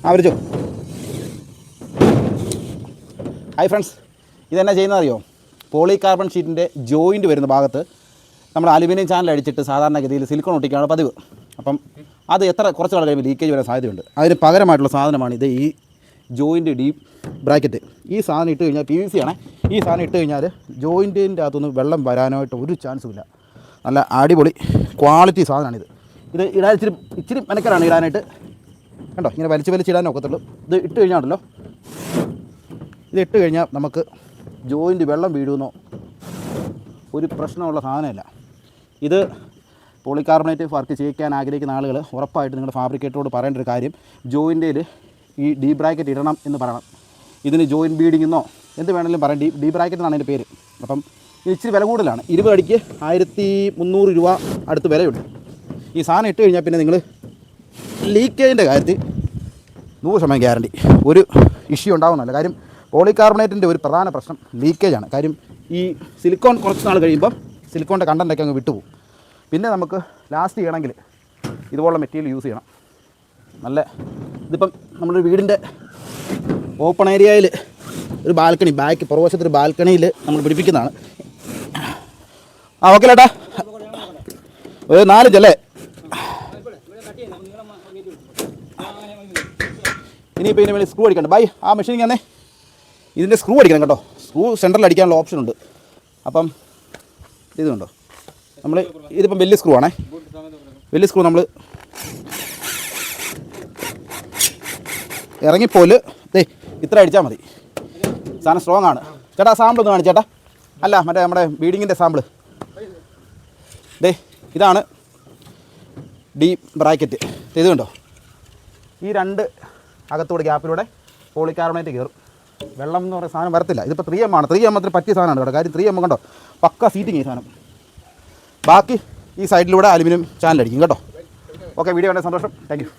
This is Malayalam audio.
ആവരിച്ചോ. ഹായ് ഫ്രണ്ട്സ്, ഇതെന്നാ ചെയ്യുന്നത് അറിയോ? പോളികാർബൺ ഷീറ്റിൻ്റെ ജോയിൻറ്റ് വരുന്ന ഭാഗത്ത് നമ്മൾ അലുമിനിയം ചാനൽ അടിച്ചിട്ട് സാധാരണഗതിയിൽ സിലിക്കോൺ ഒട്ടിക്കാനുള്ള പതിവ്. അപ്പം അത് കുറച്ച് നാൾ കഴിയുമ്പോൾ ലീക്കേജ് വരാൻ സാധ്യതയുണ്ട്. അതിന് പകരമായിട്ടുള്ള സാധനമാണ് ഇത്, ഈ ജോയിൻറ്റ് ഡീപ്പ് ബ്രാക്കറ്റ്. ഈ സാധനം ഇട്ട് കഴിഞ്ഞാൽ PVC ആണ്. ഈ സാധനം ഇട്ട് കഴിഞ്ഞാൽ ജോയിൻറ്റിൻ്റെ അകത്തുനിന്ന് വെള്ളം വരാനായിട്ട് ഒരു ചാൻസും ഇല്ല. നല്ല അടിപൊളി ക്വാളിറ്റി സാധനമാണിത്. ഇത് ഇടാൻ ഇച്ചിരി മെനക്കലാണ് ഇടാനായിട്ട്. കണ്ടോ, ഇങ്ങനെ വലിച്ചിടാൻ ഒക്കത്തുള്ളൂ. ഇത് ഇട്ട് കഴിഞ്ഞാണല്ലോ, ഇത് ഇട്ട് കഴിഞ്ഞാൽ നമുക്ക് ജോയിൻറ്റ് വെള്ളം വീഴുമെന്നോ ഒരു പ്രശ്നമുള്ള സാധനമല്ല. ഇത് പോളികാർബണേറ്റ് വർക്ക് ചെയ്യിക്കാൻ ആഗ്രഹിക്കുന്ന ആളുകൾ ഉറപ്പായിട്ട് നിങ്ങളുടെ ഫാബ്രിക്കേറ്ററോട് പറയേണ്ട ഒരു കാര്യം, ജോയിൻറ്റേൽ ഈ ഡീ ബ്രാക്കറ്റ് ഇടണം എന്ന് പറയണം. ഇതിന് ജോയിൻറ്റ് ബീഡിംഗ് എന്നോ എന്ത് വേണമെങ്കിലും പറയാം. ഡീ ബ്രാക്കറ്റ് എന്നാണ് അതിൻ്റെ പേര്. അപ്പം ഇത് ഇച്ചിരി വില കൂടുതലാണ്. 20 അടിക്ക് 1300 രൂപ അടുത്ത് വിലയുണ്ട്. ഈ സാധനം ഇട്ട് കഴിഞ്ഞാൽ പിന്നെ നിങ്ങൾ ലീക്കേജിൻ്റെ കാര്യത്തിൽ 100% ഗ്യാരണ്ടി, ഒരു ഇഷ്യൂ ഉണ്ടാകുന്നില്ല. കാര്യം പോളികാർബണേറ്റിൻ്റെ ഒരു പ്രധാന പ്രശ്നം ലീക്കേജാണ്. കാര്യം ഈ സിലിക്കോൺ കുറച്ച് നാൾ കഴിയുമ്പം സിലിക്കോണിൻ്റെ കണ്ടൻറ്റൊക്കെ അങ്ങ് വിട്ടുപോകും. പിന്നെ നമുക്ക് ലാസ്റ്റ് ചെയ്യണമെങ്കിൽ ഇതുപോലുള്ള മെറ്റീരിയൽ യൂസ് ചെയ്യണം. നല്ല ഇതിപ്പം നമ്മുടെ വീടിൻ്റെ ഓപ്പൺ ഏരിയയിൽ ഒരു ബാൽക്കണി, പുറവശത്തൊരു ബാൽക്കണിയിൽ നമ്മൾ പിടിപ്പിക്കുന്നതാണ്. ഓക്കെ ചേട്ടാ, ഒരു 4 ഇഞ്ചല്ലേ. ഇനിയിപ്പോൾ ഇതിന് വേണ്ടി സ്ക്രൂ അടിക്കണ്ട. ബൈ, ആ മെഷീൻ തന്നെ ഇതിൻ്റെ സ്ക്രൂ അടിക്കണം കേട്ടോ. സ്ക്രൂ സെൻറ്ററിൽ അടിക്കാനുള്ള ഓപ്ഷൻ ഉണ്ട്. അപ്പം ഇതുണ്ടോ, നമ്മൾ ഇതിപ്പം വലിയ സ്ക്രൂ ആണേ. വലിയ സ്ക്രൂ നമ്മൾ ഇറങ്ങിപ്പോല് ഇത്ര അടിച്ചാൽ മതി. സാധനം സ്ട്രോങ് ആണ്. ചേട്ടാ സാമ്പിൾ ഒന്ന് കാണിച്ചേട്ടാ. അല്ല, മറ്റേ നമ്മുടെ ബീഡിങ്ങിൻ്റെ സാമ്പിൾ. ഇതാണ് ഡീ ബ്രാക്കറ്റ്. ഇത് കണ്ടോ, ഈ 2 അകത്തൂടെ ഗ്യാപ്പിലൂടെ പോളികാർബണേറ്റ് കയറും. വെള്ളം എന്ന് പറയുന്ന സാധനം വരത്തില്ല. ഇതിപ്പോൾ 3M ആണ്. 3M അത്ര പറ്റിയ സാധനമാണ് കേട്ടോ. കാര്യം 3M കണ്ടോ, പക്ക സീറ്റിങ് ഈ സാധനം. ബാക്കി ഈ സൈഡിലൂടെ അലുമിനിയം ചാനൽ അടിക്കും കേട്ടോ. ഓക്കെ, വീഡിയോ കണ്ട സന്തോഷം. Thank you.